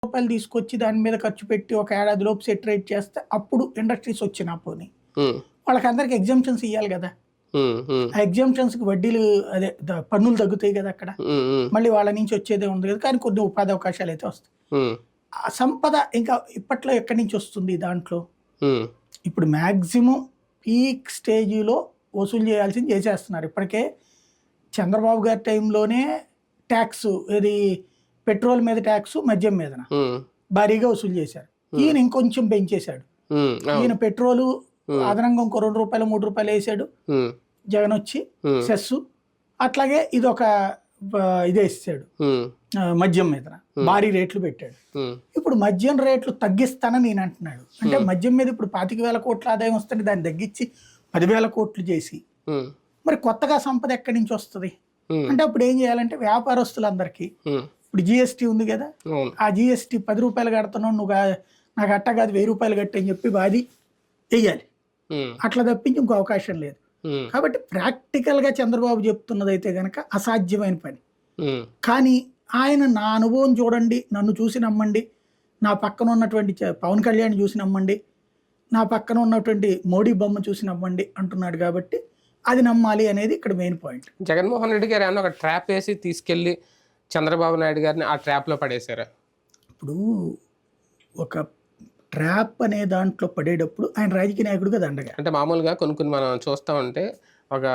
రూపాయలు తీసుకొచ్చి దాని మీద ఖర్చు పెట్టి ఒక ఏడాది లోపు సెటరేట్ చేస్తే అప్పుడు ఇండస్ట్రీస్ వచ్చినప్పుడు వాళ్ళకందరికి ఎగ్జామ్షన్స్ ఇవ్వాలి కదా. ఆ ఎగ్జామ్షన్స్కి వడ్డీలు అదే పన్నులు తగ్గుతాయి కదా అక్కడ. మళ్ళీ వాళ్ళ నుంచి వచ్చేదే ఉంది కదా, కానీ కొన్ని ఉపాధి అవకాశాలు అయితే వస్తాయి. ఆ సంపద ఇంకా ఇప్పట్లో ఎక్కడి నుంచి వస్తుంది దాంట్లో? ఇప్పుడు మ్యాక్సిమం పీక్ స్టేజీలో వసూలు చేయాల్సింది చేసేస్తున్నారు. ఇప్పటికే చంద్రబాబు గారి టైంలోనే ట్యాక్స్ ఇది పెట్రోల్ మీద ట్యాక్స్, మద్యం మీద భారీగా వసూలు చేశారు. ఈయన ఇంకొంచెం పెంచేశాడు. ఈయన పెట్రోలు అదనంగా ఇంకో ₹2 ₹3 వేసాడు జగన్ వచ్చి సెస్. అట్లాగే ఇది ఒక ఇదేసాడు మద్యం మీద భారీ రేట్లు పెట్టాడు. ఇప్పుడు మద్యం రేట్లు తగ్గిస్తానని నేను అంటున్నాడు. అంటే మద్యం మీద ఇప్పుడు 25,000 కోట్ల ఆదాయం వస్తుంది, దాన్ని తగ్గించి 10,000 కోట్లు చేసి మరి కొత్తగా సంపద ఎక్కడి నుంచి వస్తుంది అంటే అప్పుడు ఏం చేయాలంటే వ్యాపారస్తులందరికీ ఇప్పుడు జిఎస్టీ ఉంది కదా, ఆ జిఎస్టీ ₹10 కడుతున్నావు నువ్వు, నాకు అట్ట కాదు ₹1000 కట్టి అని చెప్పి బాది వెయ్యాలి. అట్లా తప్పించి ఇంకో అవకాశం లేదు. కాబట్టి ప్రాక్టికల్ గా చంద్రబాబు చెప్తున్నది అయితే గనక అసాధ్యమైన పని. కానీ ఆయన నా అనుభవం చూడండి, నన్ను చూసి నమ్మండి, నా పక్కన ఉన్నటువంటి పవన్ కళ్యాణ్ చూసి నమ్మండి, నా పక్కన ఉన్నటువంటి మోడీ బొమ్మ చూసి నమ్మండి అంటున్నాడు. కాబట్టి అది నమ్మాలి అనేది ఇక్కడ మెయిన్ పాయింట్. జగన్మోహన్ రెడ్డి గారు ఏమన్నా ఒక ట్రాప్ వేసి తీసుకెళ్లి చంద్రబాబు నాయుడు గారిని ఆ ట్రాప్ లో పడేశారా? ఇప్పుడు ఒక ట్రాప్ అనే దాంట్లో పడేటప్పుడు ఆయన రాజకీయ నాయకుడుగా దండగా, అంటే మామూలుగా కొన్ని మనం చూస్తా ఉంటే ఒక